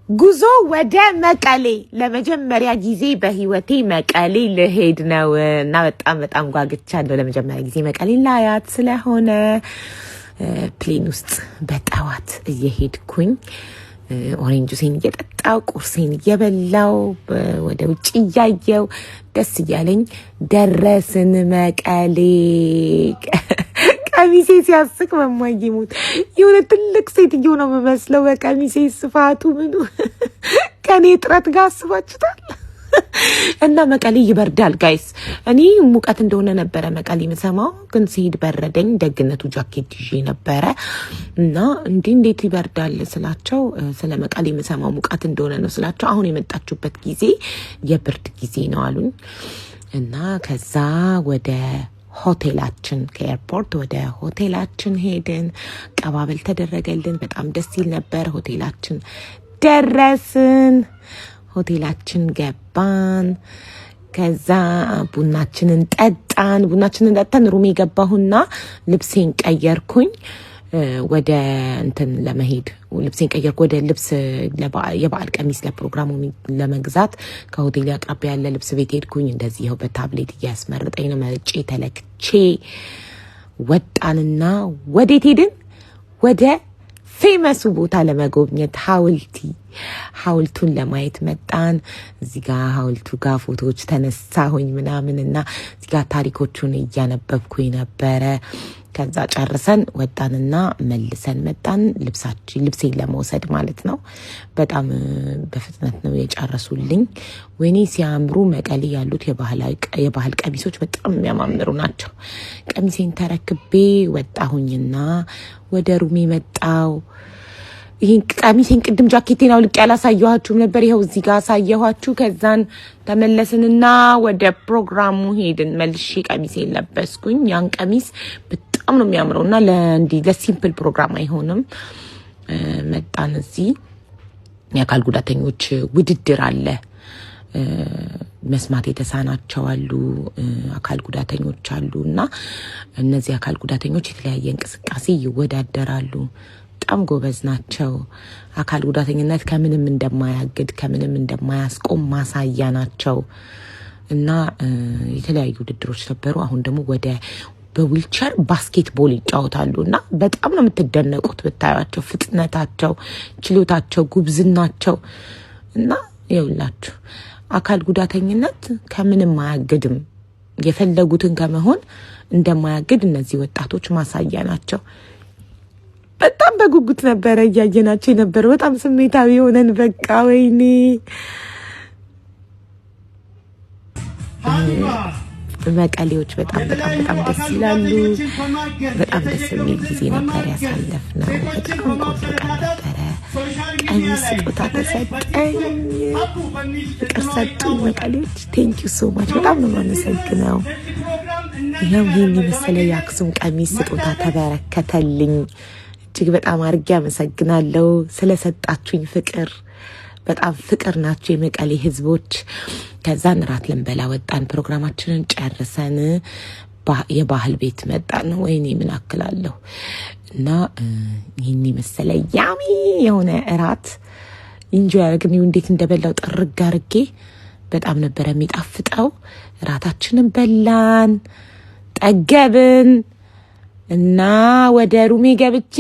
ጉዞ ወደ መቀሌ ለመጀመሪያ ጊዜ በህይወቴ መቀሌ ልሄድ ነው እና በጣም ጓግቻለሁ። ለመጀመሪያ ጊዜ መቀሌ ላያት ስለሆነ ፕሌን ውስጥ በጠዋት እየሄድኩኝ ኦሬንጅ ጁሴን እየጠጣው ቁርሴን እየበላው ወደ ውጭ እያየው ደስ እያለኝ ደረስን መቀሌ። ቀሚሴ ሲያስቅ በማይሙት የሆነ ትልቅ ሴትዮ ነው የምመስለው በቀሚሴ ስፋቱ ምኑ ከኔ ጥረት ጋር አስባችሁታል። እና መቀሌ ይበርዳል ጋይስ። እኔ ሙቀት እንደሆነ ነበረ መቀሌ የምሰማው፣ ግን ሲሄድ በረደኝ። ደግነቱ ጃኬት ይዤ ነበረ እና እንዴት ይበርዳል ስላቸው ስለ መቀሌ የምሰማው ሙቀት እንደሆነ ነው ስላቸው አሁን የመጣችሁበት ጊዜ የብርድ ጊዜ ነው አሉኝ። እና ከዛ ወደ ሆቴላችን ከኤርፖርት ወደ ሆቴላችን ሄድን። ቀባበል ተደረገልን። በጣም ደስ ይል ነበር። ሆቴላችን ደረስን። ሆቴላችን ገባን። ከዛ ቡናችንን ጠጣን። ሩሜ ገባሁና ልብሴን ቀየርኩኝ ወደ እንትን ለመሄድ ልብሴን ቀየርኩ ወደ ልብስ የበዓል ቀሚስ ለፕሮግራሙ ለመግዛት ከሆቴል አቅራቢያ ያለ ልብስ ቤት ሄድኩኝ። እንደዚህ ይኸው በታብሌት እያስመረጠኝ ነው። መርጬ ተለክቼ ወጣንና ወዴት ሄድን? ወደ ፌመሱ ቦታ ለመጎብኘት ሐውልቱን ለማየት መጣን። እዚህ ጋር ሐውልቱ ጋር ፎቶዎች ተነሳሁኝ ምናምንና እዚህ ጋር ታሪኮቹን እያነበብኩኝ ነበረ። ከዛ ጨርሰን ወጣንና መልሰን መጣን ልብሴን ለመውሰድ ማለት ነው። በጣም በፍጥነት ነው የጨረሱልኝ። ወይኔ ሲያምሩ መቀሌ ያሉት የባህል ቀሚሶች በጣም የሚያማምሩ ናቸው። ቀሚሴን ተረክቤ ወጣሁኝና ወደ ሩሜ መጣው። ይሄን ቀሚሴን ቅድም ጃኬቴን አውልቄ ያላሳየኋችሁም ነበር። ይኸው እዚህ ጋር አሳየኋችሁ። ከዛን ተመለስንና ወደ ፕሮግራሙ ሄድን። መልሼ ቀሚሴን ለበስኩኝ። ያን ቀሚስ በጣም ነው የሚያምረውና ለሲምፕል ፕሮግራም አይሆንም። መጣን። እዚህ የአካል ጉዳተኞች ውድድር አለ። መስማት የተሳናቸው አሉ፣ አካል ጉዳተኞች አሉና እነዚህ አካል ጉዳተኞች የተለያየ እንቅስቃሴ ይወዳደራሉ። በጣም ጎበዝ ናቸው። አካል ጉዳተኝነት ከምንም እንደማያግድ ከምንም እንደማያስቆም ማሳያ ናቸው እና የተለያዩ ውድድሮች ነበሩ። አሁን ደግሞ በዊልቸር ባስኬትቦል ይጫወታሉ እና በጣም ነው የምትደነቁት ብታዩቸው፣ ፍጥነታቸው፣ ችሎታቸው፣ ጉብዝናቸው እና ይኸውላችሁ አካል ጉዳተኝነት ከምንም አያግድም። የፈለጉትን ከመሆን እንደማያግድ እነዚህ ወጣቶች ማሳያ ናቸው። በጣም በጉጉት ነበረ እያየናቸው የነበረ። በጣም ስሜታዊ ሆነን በቃ ወይኔ መቀሌዎች በጣም ደስ ይላሉ። በጣም ደስ የሚል ጊዜ ነበር ያሳለፍነው። በጣም ቆንጆ ቀን ነበረ። ቀሚስ ስጦታ ተሰጠኝ፣ ፍቅር ሰጡኝ መቀሌዎች። ቴንኪዩ ሶ ማች። በጣም ነው የማመሰግነው። ይኸው ይህን የመሰለ የአክሱም ቀሚስ ስጦታ ተበረከተልኝ። እጅግ በጣም አድርጌ አመሰግናለሁ ስለሰጣችሁኝ ፍቅር። በጣም ፍቅር ናቸው የመቀሌ ህዝቦች። ከዛን ራት ልንበላ ወጣን። ፕሮግራማችንን ጨርሰን የባህል ቤት መጣን። ወይኔ ምን አክላለሁ እና ይህን መሰለ ያሚ የሆነ እራት ኢንጆይ አድርገን እንዴት እንደበላው ጥርግ አድርጌ በጣም ነበረ የሚጣፍጠው። እራታችንን በላን፣ ጠገብን እና ወደ ሩሜ ገብቼ